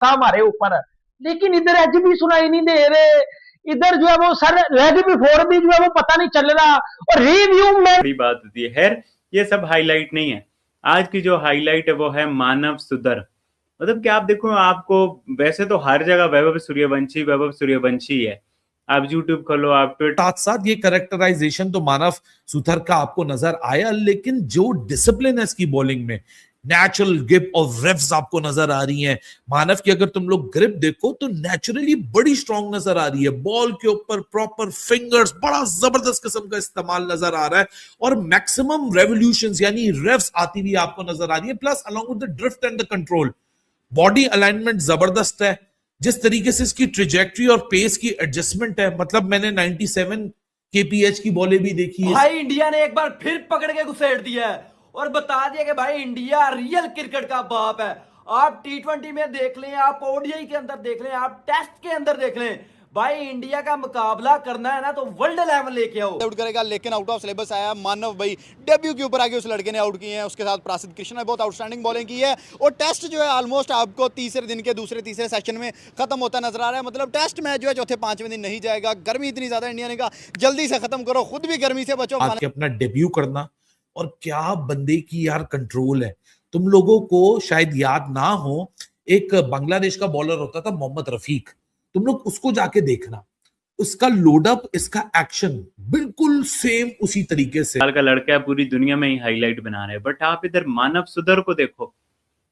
था हमारे ऊपर, लेकिन इधर एज भी सुनाई नहीं दे रहे, इधर जो है वो सर रेड भी फोर भी जो है वो पता नहीं चल रहा, और रिव्यू में बड़ी बात होती है। खैर ये सब हाईलाइट नहीं है, आज की जो हाईलाइट है वो है मानव सुधर। मतलब कि आप देखो, आपको वैसे तो हर जगह वैभव सूर्यवंशी है, आप यूट्यूब खोलो, आप ट्विटर, साथ साथ ये कैरेक्टराइजेशन तो मानव सुथर का आपको नजर आया, लेकिन जो डिसिप्लिन है इसकी बॉलिंग में, नेचुरल ग्रिप और रिफ्स आपको नजर आ रही हैं। मानव की अगर तुम लोग ग्रिप देखो तो नेचुरली बड़ी स्ट्रांग नजर आ रही है, बॉल के ऊपर प्रॉपर फिंगर्स, बड़ा जबरदस्त किस्म का इस्तेमाल नजर आ रहा है, और मैक्सिमम रेवोल्यूशंस यानी रिफ्स आती हुई आपको नजर आ रही है, plus along with the drift and the control. Body alignment जबरदस्त है, जिस तरीके से इसकी ट्रेजेक्टरी और पेस की एडजस्टमेंट है, मतलब मैंने 97 केपीएच की बॉलें भी देखी है। भाई इंडिया ने एक बार फिर पकड़ के घुसेड़ दिया है और बता दिया कि भाई इंडिया रियल क्रिकेट का बाप है। आप टी20 में देख लें, आप ओडीआई के अंदर देख लें, आप टेस्ट के अंदर देख लें, भाई इंडिया का मुकाबला करना है ना तो वर्ल्ड लेवल लेके आओ। आउट करेगा, लेकिन आउट ऑफ सिलेबस आया मानव भाई, डेब्यू के ऊपर आगे उस लड़के ने आउट किए हैं, उसके साथ प्रासिद्ध कृष्ण ने बहुत आउटस्टैंडिंग बॉलिंग की है, और टेस्ट जो है ऑलमोस्ट आपको तीसरे दिन के दूसरे तीसरे सेशन में खत्म होता नजर आ रहा है। मतलब टेस्ट मैच जो है चौथे पांचवें दिन नहीं जाएगा, गर्मी इतनी ज्यादा इंडिया ने कहा जल्दी से खत्म करो, खुद भी गर्मी से बचो। आके अपना डेब्यू करना, और क्या बंदे की यार कंट्रोल है। तुम लोगों को शायद याद ना हो, एक बांग्लादेश का बॉलर होता था मोहम्मद रफीक, तुम लोग उसको जाके देखना, उसका लोडअप, इसका एक्शन बिल्कुल सेम उसी तरीके से। साल का लड़का है, पूरी दुनिया में ही हाईलाइट बना रहे हैं, बट आप इधर मानव सुधर को देखो,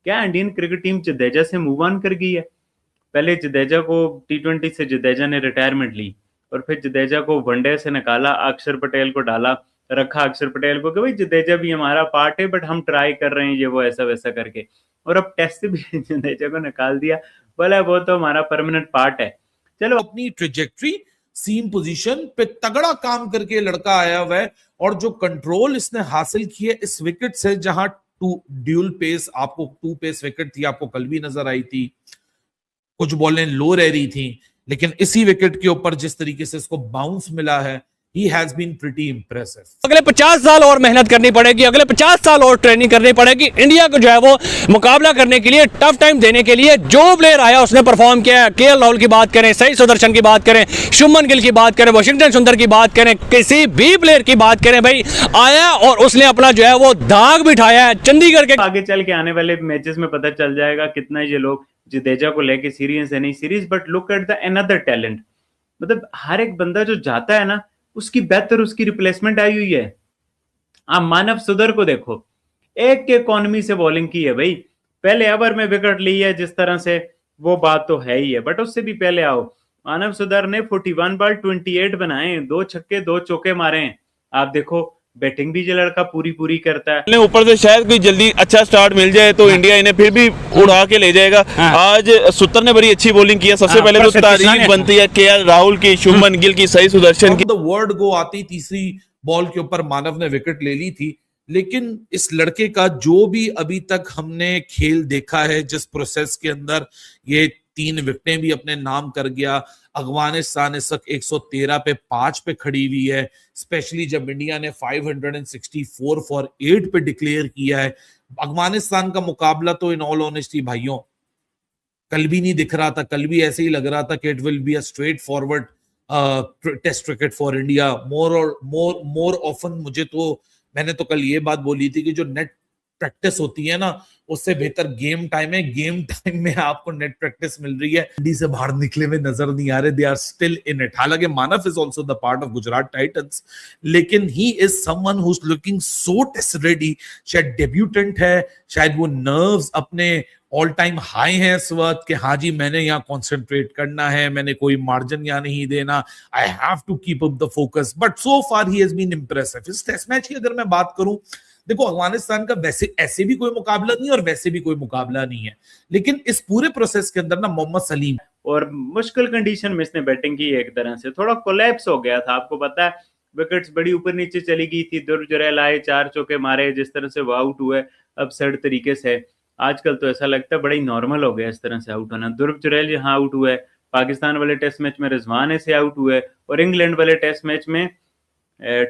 क्या इंडियन क्रिकेट टीम जडेजा से मूव ऑन कर गई है। पहले जडेजा को टी20 से जडेजा ने रिटायरमेंट ली, और फिर जडेजा को वनडे से निकाला, अक्षर पटेल को डाला, रखा अक्षर पटेल को कि भाई जडेजा भी हमारा पार्ट है, बट हम ट्राई कर रहे हैं ये वो ऐसा वैसा करके, और अब टेस्ट से भी जडेजा को निकाल दिया, बोला वो तो हमारा परमानेंट पार्ट है। चलो, अपनी ट्रेजेक्टरी सीम पोजीशन पे तगड़ा काम करके लड़का आया हुआ है, और जो कंट्रोल इसने हासिल किया इस विकेट से, जहां ड्यूल पेस, आपको 2 पेस विकेट थी, आपको कल भी नजर आई थी, कुछ बॉलें लो रह रही थी, लेकिन इसी विकेट के ऊपर जिस तरीके से इसको बाउंस मिला है, he has been pretty impressive। अगले 50 साल और मेहनत करनी पड़ेगी, अगले 50 साल और ट्रेनिंग करनी पड़ेगी इंडिया को जो है वो मुकाबला करने के लिए, टफ टाइम देने के लिए। जो प्लेयर आया उसने परफॉर्म किया है, केएल राहुल की बात करें, सही सुदर्शन की बात करें, शुभमन गिल की बात करें, वाशिंगटन सुंदर की बात करें, किसी भी प्लेयर की बात करें, भाई आया और उसने अपना जो है वो दाग बिठाया है। चंडीगढ़ के आगे चल के आने वाले मैचेस में पता चल जाएगा कितना ये लोग जडेजा को लेके सीरियस है नहीं series, but look at the another talent. मतलब हर एक बंदा जो जाता है ना, उसकी बेहतर उसकी रिप्लेसमेंट आई हुई है। आप मानव सुधर को देखो, एक के इकोनॉमी से बॉलिंग की है भाई, पहले ओवर में विकेट ली है जिस तरह से, वो बात तो है ही है, बट उससे भी पहले आओ, मानव सुधर ने 41 बॉल 28 बनाए, 2 छक्के 2 चौके मारे हैं। आप देखो बैटिंग भी ये लड़का पूरी करता है। ऊपर से शायद कोई जल्दी अच्छा स्टार्ट मिल जाए तो इंडिया इन्हें फिर भी उड़ा के ले जाएगा। आज सुतर ने बड़ी अच्छी बॉलिंग की है, सबसे पहले तो तारीफ बनती है केएल राहुल की, शुभमन गिल की, सही सुदर्शन की। द वर्ड गो आती तीसरी बॉल के ऊपर मानव ने विकेट ले ली थी, लेकिन इस लड़के का जो भी अभी तक हमने खेल देखा है, जिस प्रोसेस के अंदर ये 3 विकेटें भी अपने नाम कर गया, अफगानिस्तान इस वक्त 113 पे 5 पे खड़ी हुई है, स्पेशली जब इंडिया ने 564 फॉर 8 पे डिक्लेयर किया है। अफगानिस्तान का मुकाबला तो इन ऑल ऑनेस्टी भाइयों कल भी नहीं दिख रहा था, कल भी ऐसे ही लग रहा था कि it will be a straightforward test cricket for India. More often मुझे तो, मैंने तो कल ये बात बोली थी कि जो नेट प्रैक्टिस होती है ना, उससे बेहतर गेम टाइम है। गेम टाइम में आपको नेट प्रैक्टिस मिल रही है, इंडी से बाहर निकले हुए नजर नहीं आ रहे, they are still in it. हालांकि Manav is also the part of Gujarat Titans, लेकिन he is someone who is looking so test ready. शायद डेब्यूटेंट है, शायद वो नर्व्स अपने ऑल टाइम हाई है इस वक्त कि हाँ जी मैंने यहाँ कॉन्सेंट्रेट करना है, मैंने कोई मार्जिन यहाँ नहीं देना, I have to keep up the focus. But so far he has been impressive. इस टेस्ट मैच की अगर मैं बात करूं, देखो अफगानिस्तान का वैसे ऐसे भी कोई मुकाबला नहीं और वैसे भी कोई मुकाबला नहीं है, लेकिन इस पूरे प्रोसेस के अंदर ना मोहम्मद सलीम, और मुश्किल कंडीशन में इसने बैटिंग की, एक तरह से थोड़ा कोलैप्स हो गया था। आपको पता है विकेट्स बड़ी ऊपर नीचे चली गई थी, ध्रुव जुरैल आए, 4 चौके मारे, जिस तरह से वो आउट हुए अपसेट तरीके से। आजकल तो ऐसा लगता है बड़ा ही नॉर्मल हो गया इस तरह से आउट होना। ध्रुव जुरैल यहाँ आउट हुए, पाकिस्तान वाले टेस्ट मैच में रिजवान से आउट हुए, और इंग्लैंड वाले टेस्ट मैच में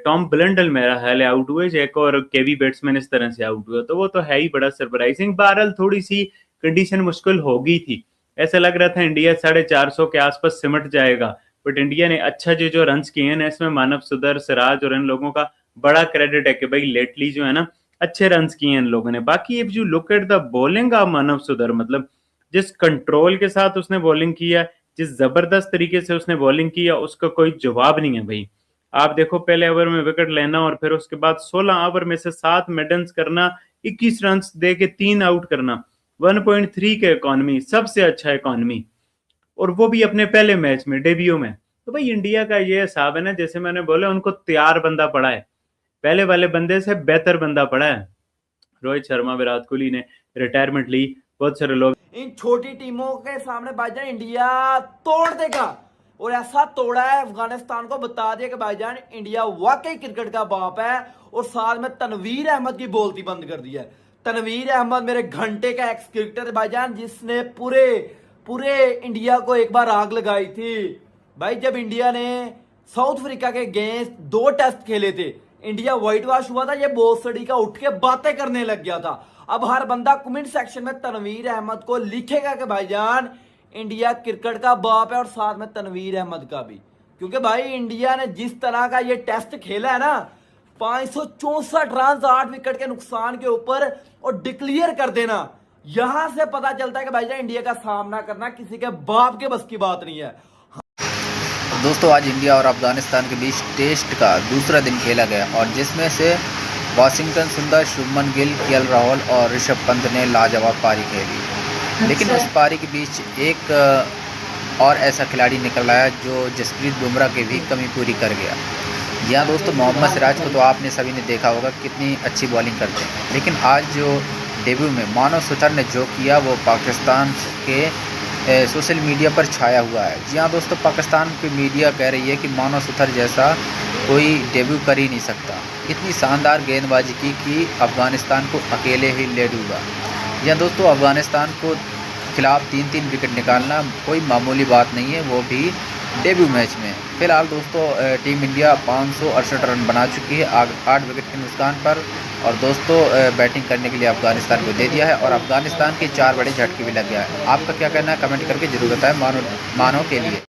टॉम ब्लंडल मेरा ख्याल आउट हुए, एक और केवी बैट्समैन इस तरह से आउट हुए, तो वो तो है ही बड़ा सरप्राइजिंग। बहरहाल थोड़ी सी कंडीशन मुश्किल हो गई थी, ऐसा लग रहा था इंडिया 450 के आसपास सिमट जाएगा, बट इंडिया ने अच्छा जो रन्स किए हैं इसमें मानव सुधर, सिराज और इन लोगों का बड़ा क्रेडिट है कि भाई लेटली जो है ना अच्छे रन्स किए हैं इन लोगों ने। बाकी if you look at the bowling of Manav Suthar, मतलब जिस कंट्रोल के साथ उसने बॉलिंग किया, जिस जबरदस्त तरीके से उसने बॉलिंग किया, उसका कोई जवाब नहीं है भाई। आप देखो पहले ओवर में विकेट लेना और फिर उसके बाद 16 ओवर में से 7 मेडन्स करना, 21 रन दे के 3 आउट करना, 1.3 के इकॉनमी, सबसे अच्छा इकॉनमी, और वो भी अपने पहले मैच में, डेब्यू में। तो भाई इंडिया का ये हिसाब है ना, जैसे मैंने बोला उनको तैयार बंदा पड़ा है, पहले वाले बंदे से बेहतर बंदा पड़ा है। रोहित शर्मा, विराट कोहली ने रिटायरमेंट ली, बहुत सारे लोग इन छोटी टीमों के सामने भाईजान इंडिया तोड़ देगा, और ऐसा तोड़ा है अफगानिस्तान को, बता दिया कि भाईजान इंडिया वाकई क्रिकेट का बाप है। और साथ में तनवीर अहमद की बोलती बंद कर दी है। तनवीर अहमद मेरे घंटे का एक्स क्रिकेटर भाईजान, जिसने पूरे इंडिया को एक बार आग लगाई थी भाई। जब इंडिया ने साउथ अफ्रीका के अगेंस्ट 2 टेस्ट खेले थे, इंडिया व्हाइट वॉश हुआ था, ये बोसड़ी का उठ के बातें करने लग गया था। अब हर बंदा कमेंट सेक्शन में तनवीर अहमद को लिखेगा कि भाईजान इंडिया क्रिकेट का बाप है, और साथ में तनवीर अहमद का भी, क्योंकि भाई इंडिया ने जिस तरह का ये टेस्ट खेला है ना, 564 रन 8 विकेट के नुकसान के ऊपर, और डिक्लेयर कर देना, यहां से पता चलता है कि भाईजान इंडिया का सामना करना किसी के बाप के बस की बात नहीं है। दोस्तों आज इंडिया और अफगानिस्तान के बीच टेस्ट का दूसरा दिन खेला गया, और जिसमें से वाशिंगटन सुंदर, शुभमन गिल, केएल राहुल और ऋषभ पंत ने लाजवाब पारी खेली। लेकिन उस पारी के बीच एक और ऐसा खिलाड़ी निकल आया जो जसप्रीत बुमराह की भी कमी पूरी कर गया। यहाँ दोस्तों मोहम्मद सिराज को तो आपने सभी ने देखा होगा कितनी अच्छी बॉलिंग करते हैं, लेकिन आज जो डेब्यू में मानव सुथर ने जो किया वो पाकिस्तान के सोशल मीडिया पर छाया हुआ है। जी हाँ दोस्तों, पाकिस्तान की मीडिया कह रही है कि मानव सुथर जैसा कोई डेब्यू कर ही नहीं सकता। इतनी शानदार गेंदबाजी की कि अफगानिस्तान को अकेले ही ले डूबा। जी हाँ दोस्तों, अफगानिस्तान को खिलाफ 3-3 विकेट निकालना कोई मामूली बात नहीं है, वो भी डेब्यू मैच में। फिलहाल दोस्तों टीम इंडिया 568 रन बना चुकी है 8 विकेट के नुकसान पर, और दोस्तों बैटिंग करने के लिए अफगानिस्तान को दे दिया है, और अफगानिस्तान के 4 बड़े झटके भी लग गया है। आपका क्या कहना है कमेंट करके जरूर बताएं मानव के लिए।